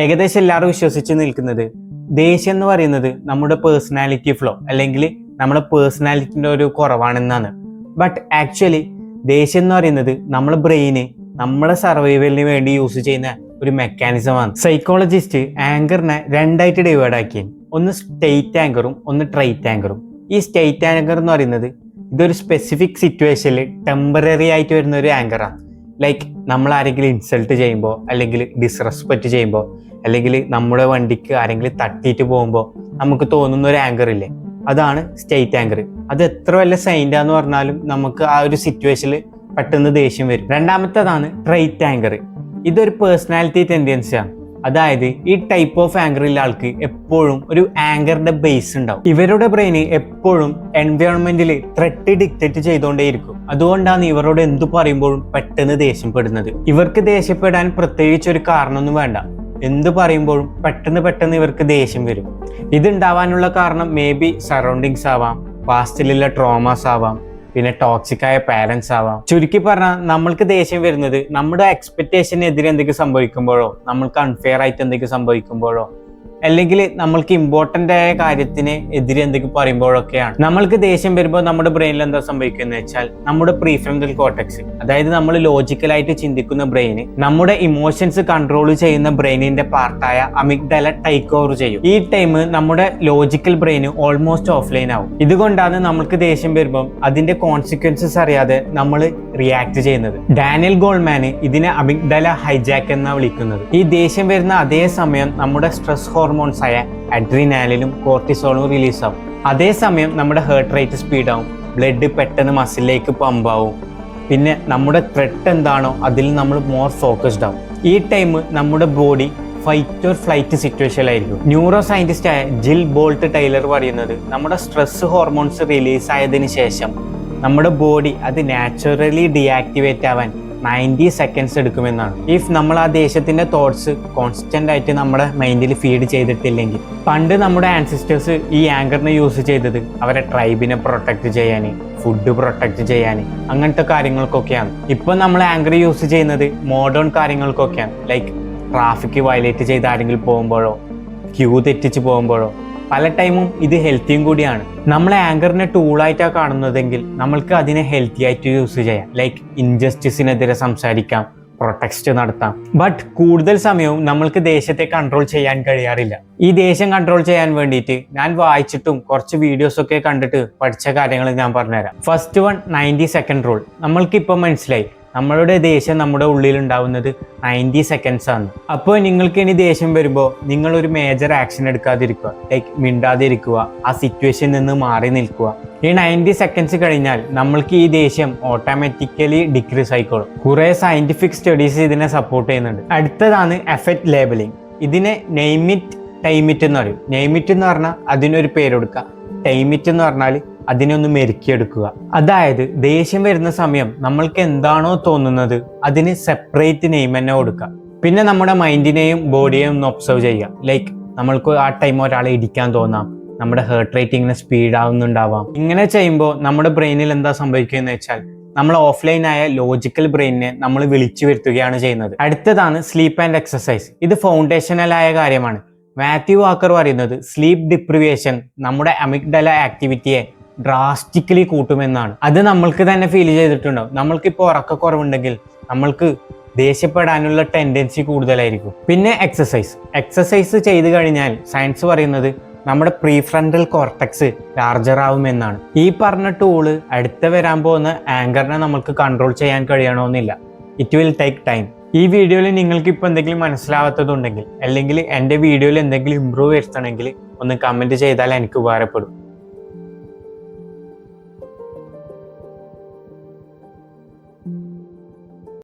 ഏകദേശം എല്ലാവരും വിശ്വസിച്ച് നിൽക്കുന്നത് ദേഷ്യം എന്ന് പറയുന്നത് നമ്മുടെ പേഴ്സണാലിറ്റി ഫ്ലോ അല്ലെങ്കിൽ നമ്മുടെ പേഴ്സണാലിറ്റിന്റെ ഒരു കുറവാണെന്നാണ്. ബട്ട് ആക്ച്വലി ദേഷ്യം എന്ന് പറയുന്നത് നമ്മുടെ ബ്രെയിന് നമ്മുടെ സർവൈവലിന് വേണ്ടി യൂസ് ചെയ്യുന്ന ഒരു മെക്കാനിസമാണ്. സൈക്കോളജിസ്റ്റ് ആങ്കറിനെ രണ്ടായിട്ട് ഡിവൈഡ് ആക്കി. ഒന്ന് സ്റ്റേറ്റ് ആങ്കറും ഒന്ന് ട്രൈറ്റ് ആങ്കറും. ഈ സ്റ്റേറ്റ് ആങ്കർ എന്ന് പറയുന്നത് ഇതൊരു സ്പെസിഫിക് സിറ്റുവേഷനിൽ ടെമ്പററി ആയിട്ട് വരുന്ന ഒരു ആങ്കറാണ്. ലൈക്ക് നമ്മൾ ആരെങ്കിലും ഇൻസൾട്ട് ചെയ്യുമ്പോൾ അല്ലെങ്കിൽ ഡിസ്റെസ്പെക്റ്റ് ചെയ്യുമ്പോൾ അല്ലെങ്കിൽ നമ്മുടെ വണ്ടിക്ക് ആരെങ്കിലും തട്ടിയിട്ട് പോകുമ്പോൾ നമുക്ക് തോന്നുന്ന ഒരു ആങ്കർ ഇല്ലേ, അതാണ് സ്റ്റേറ്റ് ആങ്കർ. അത് എത്ര വല്ല സൈൻഡാന്ന് പറഞ്ഞാലും നമുക്ക് ആ ഒരു സിറ്റുവേഷനിൽ പെട്ടെന്ന് ദേഷ്യം വരും. രണ്ടാമത്തേതാണ് ട്രൈറ്റ് ആങ്കർ. ഇതൊരു പേഴ്സണാലിറ്റി ടെൻഡൻസിയാണ്. അതായത് ഈ ടൈപ്പ് ഓഫ് ആങ്കറുള്ള ആൾക്ക് എപ്പോഴും ഒരു ആങ്കറിന്റെ ബേസ് ഉണ്ടാവും. ഇവരുടെ ബ്രെയിന് എപ്പോഴും എൻവയോൺമെന്റിൽ ത്രെട്ട് ഡിക്റ്റേറ്റ് ചെയ്തുകൊണ്ടേയിരിക്കും. അതുകൊണ്ടാണ് ഇവരോട് എന്തു പറയുമ്പോഴും പെട്ടെന്ന് ദേഷ്യപ്പെടുന്നത്. ഇവർക്ക് ദേഷ്യപ്പെടാൻ പ്രത്യേകിച്ച് ഒരു കാരണമൊന്നും വേണ്ട. എന്ത് പറയുമ്പോഴും പെട്ടെന്ന് ഇവർക്ക് ദേഷ്യം വരും. ഇതുണ്ടാവാനുള്ള കാരണം മേ ബി സറൗണ്ടിങ്സ് ആവാം, പാസ്റ്റിലുള്ള ട്രോമാസ് ആവാം, പിന്നെ ടോക്സിക് ആയ പാരൻസ് ആവാം. ചുരുക്കി പറഞ്ഞാൽ നമ്മൾക്ക് ദേഷ്യം വരുന്നത് നമ്മുടെ എക്സ്പെക്ടേഷനെതിരെ എന്തെങ്കിലും സംഭവിക്കുമ്പോഴോ, നമ്മൾക്ക് അൺഫെയർ ആയിട്ട് എന്തെങ്കിലും സംഭവിക്കുമ്പോഴോ, അല്ലെങ്കിൽ നമ്മൾക്ക് ഇമ്പോർട്ടൻ്റ് ആയ കാര്യത്തിന് എതിരെ എന്തെങ്കിലും പറയുമ്പോഴൊക്കെയാണ്. നമ്മൾക്ക് ദേഷ്യം വരുമ്പോൾ നമ്മുടെ ബ്രെയിനിൽ എന്താ സംഭവിക്കുന്നത് വെച്ചാൽ നമ്മുടെ പ്രീഫ്രണ്ടൽ കോർട്ടെക്സ്, അതായത് നമ്മൾ ലോജിക്കലായിട്ട് ചിന്തിക്കുന്ന ബ്രെയിന് നമ്മുടെ ഇമോഷൻസ് കൺട്രോൾ ചെയ്യുന്ന ബ്രെയിനിന്റെ പാർട്ടായ അമിഗ്ഡല ടേക്ക് ഓവർ ചെയ്യും. ഈ ടൈം നമ്മുടെ ലോജിക്കൽ ബ്രെയിന് ഓൾമോസ്റ്റ് ഓഫ്ലൈൻ ആവും. ഇതുകൊണ്ടാണ് നമ്മൾക്ക് ദേഷ്യം വരുമ്പോൾ അതിന്റെ കോൺസിക്വൻസസ് അറിയാതെ നമ്മൾ റിയാക്ട് ചെയ്യുന്നത്. ഡാനിയൽ ഗോൾമാൻ ഇതിനെ അമിഗ്ഡല ഹൈജാക്ക് എന്നാണ് വിളിക്കുന്നത്. ഈ ദേഷ്യം വരുന്ന അതേ സമയം നമ്മുടെ സ്ട്രെസ് ഹോർമോൺസായ അഡ്രിനാലിനും കോർട്ടിസോളും റിലീസാവും. അതേസമയം നമ്മുടെ ഹേർട്ട് റേറ്റ് സ്പീഡാവും, ബ്ലഡ് പെട്ടെന്ന് മസിലിലേക്ക് പമ്പാവും. പിന്നെ നമ്മുടെ ത്രെട്ട് എന്താണോ അതിൽ നമ്മൾ മോർ ഫോക്കസ്ഡ് ആവും. ഈ ടൈം നമ്മുടെ ബോഡി ഫൈറ്റ് ഓർ ഫ്ലൈറ്റ് സിറ്റുവേഷനിലായിരിക്കും. ന്യൂറോ സയന്റിസ്റ്റ് ആയ ജിൽ ബോൾട്ട് ടൈലർ പറയുന്നത് നമ്മുടെ സ്ട്രെസ് ഹോർമോൺസ് റിലീസ് ആയതിനു ശേഷം നമ്മുടെ ബോഡി അത് നാച്ചുറലി ഡീആക്ടിവേറ്റ് ആവാൻ 90 സെക്കൻഡ്സ് എടുക്കുമെന്നാണ്. ഇഫ് നമ്മൾ ആ ദേഷ്യത്തിന്റെ തോട്ട്സ് കോൺസ്റ്റന്റ് ആയിട്ട് നമ്മുടെ മൈൻഡിൽ ഫീഡ് ചെയ്തിട്ടില്ലെങ്കിൽ. പണ്ട് നമ്മുടെ ആൻസിസ്റ്റേഴ്സ് ഈ ആങ്കറിനെ യൂസ് ചെയ്തത് അവരെ ട്രൈബിനെ പ്രൊട്ടക്ട് ചെയ്യാൻ, ഫുഡ് പ്രൊട്ടക്ട് ചെയ്യാൻ, അങ്ങനത്തെ കാര്യങ്ങൾക്കൊക്കെയാണ്. ഇപ്പൊ നമ്മൾ ആങ്കർ യൂസ് ചെയ്യുന്നത് മോഡേൺ കാര്യങ്ങൾക്കൊക്കെയാണ്. ലൈക്ക് ട്രാഫിക് വയലേറ്റ് ചെയ്ത് ആരെങ്കിലും പോകുമ്പോഴോ, ക്യൂ തെറ്റിച്ച് പോകുമ്പോഴോ. പല ടൈമും ഇത് ഹെൽത്തിയും കൂടിയാണ്. നമ്മളെ ആങ്കറിനെ ടൂളായിട്ടാണ് കാണുന്നതെങ്കിൽ നമ്മൾക്ക് അതിനെ ഹെൽത്തി ആയിട്ട് യൂസ് ചെയ്യാം. ലൈക്ക് ഇൻജസ്റ്റിസിനെതിരെ സംസാരിക്കാം, പ്രൊട്ടക്സ്റ്റ് നടത്താം. ബട്ട് കൂടുതൽ സമയവും നമ്മൾക്ക് ദേഷ്യത്തെ കൺട്രോൾ ചെയ്യാൻ കഴിയാറില്ല. ഈ ദേഷ്യം കൺട്രോൾ ചെയ്യാൻ വേണ്ടിയിട്ട് ഞാൻ വായിച്ചിട്ടും കുറച്ച് വീഡിയോസ് ഒക്കെ കണ്ടിട്ട് പഠിച്ച കാര്യങ്ങൾ ഞാൻ പറഞ്ഞുതരാം. First one 90 second rule. നമ്മൾക്കിപ്പോൾ മനസ്സിലായി നമ്മളുടെ ദേഷ്യം നമ്മുടെ ഉള്ളിൽ ഉണ്ടാവുന്നത് 90 സെക്കൻഡ്സ് ആണ്. അപ്പോൾ നിങ്ങൾക്ക് ഇനി ദേഷ്യം വരുമ്പോൾ നിങ്ങളൊരു മേജർ ആക്ഷൻ എടുക്കാതിരിക്കുക, ലൈക്ക് മിണ്ടാതിരിക്കുക, ആ സിറ്റുവേഷനിൽ നിന്ന് മാറി നിൽക്കുക. ഈ 90 സെക്കൻഡ്സ് കഴിഞ്ഞാൽ നമ്മൾക്ക് ഈ ദേഷ്യം ഓട്ടോമാറ്റിക്കലി ഡിക്രീസ് ആയിക്കോളും. കുറേ സയന്റിഫിക് സ്റ്റഡീസ് ഇതിനെ സപ്പോർട്ട് ചെയ്യുന്നുണ്ട്. അടുത്തതാണ് എഫക്റ്റ് ലേബലിംഗ്. ഇതിനെ നെയിം ഇറ്റ് ടൈം ഇറ്റ് എന്ന് പറയും. നെയിം ഇറ്റ് എന്ന് പറഞ്ഞാൽ അതിനൊരു പേര് കൊടുക്കുക, ടൈം ഇറ്റ് എന്ന് പറഞ്ഞാൽ അതിനെ ഒന്ന് മെരുക്കിയെടുക്കുക. അതായത് ദേഷ്യം വരുന്ന സമയം നമ്മൾക്ക് എന്താണോ തോന്നുന്നത് അതിന് സെപ്പറേറ്റ് നെയിം തന്നെ കൊടുക്കുക. പിന്നെ നമ്മുടെ മൈൻഡിനെയും ബോഡിയെയും ഒന്ന് ഒബ്സർവ് ചെയ്യുക. ലൈക്ക് നമ്മൾക്ക് ആ ടൈം ഒരാളെ ഇടിക്കാൻ തോന്നാം, നമ്മുടെ ഹേർട്ട് റേറ്റ് ഇങ്ങനെ സ്പീഡ് ആവുന്നുണ്ടാവാം. ഇങ്ങനെ ചെയ്യുമ്പോൾ നമ്മുടെ ബ്രെയിനിൽ എന്താ സംഭവിക്കുകയെന്ന് വെച്ചാൽ നമ്മൾ ഓഫ്ലൈൻ ആയ ലോജിക്കൽ ബ്രെയിനിനെ നമ്മൾ വിളിച്ചു വരുത്തുകയാണ് ചെയ്യുന്നത്. അടുത്തതാണ് സ്ലീപ്പ് ആൻഡ് എക്സസൈസ്. ഇത് ഫൗണ്ടേഷണൽ ആയ കാര്യമാണ്. മാത്യു വാക്കർ പറയുന്നത് സ്ലീപ്പ് ഡിപ്രിവേഷൻ നമ്മുടെ അമിഗ്ഡല ആക്ടിവിറ്റിയെ ഡ്രാസ്റ്റിക്കലി കൂട്ടുമെന്നാണ്. അത് നമ്മൾക്ക് തന്നെ ഫീൽ ചെയ്തിട്ടുണ്ടാവും. നമ്മൾക്കിപ്പോൾ ഉറക്കക്കുറവുണ്ടെങ്കിൽ നമ്മൾക്ക് ദേഷ്യപ്പെടാനുള്ള ടെൻഡൻസി കൂടുതലായിരിക്കും. പിന്നെ എക്സസൈസ് ചെയ്ത് കഴിഞ്ഞാൽ സയൻസ് പറയുന്നത് നമ്മുടെ പ്രീഫ്രണ്ടൽ കോർട്ടെക്സ് ലാർജർ ആവുമെന്നാണ്. ഈ പറഞ്ഞ ടൂള് അടുത്ത വരാൻ പോകുന്ന ആങ്കറിനെ നമുക്ക് കൺട്രോൾ ചെയ്യാൻ കഴിയണമെന്നില്ല. It will take time. ഈ വീഡിയോയിൽ നിങ്ങൾക്ക് ഇപ്പോൾ എന്തെങ്കിലും മനസ്സിലാവാത്തതുണ്ടെങ്കിൽ അല്ലെങ്കിൽ എൻ്റെ വീഡിയോയിൽ എന്തെങ്കിലും ഇമ്പ്രൂവ് വരുത്തണമെങ്കിൽ ഒന്ന് കമൻറ്റ് ചെയ്താൽ എനിക്ക് ഉപകാരപ്പെടും.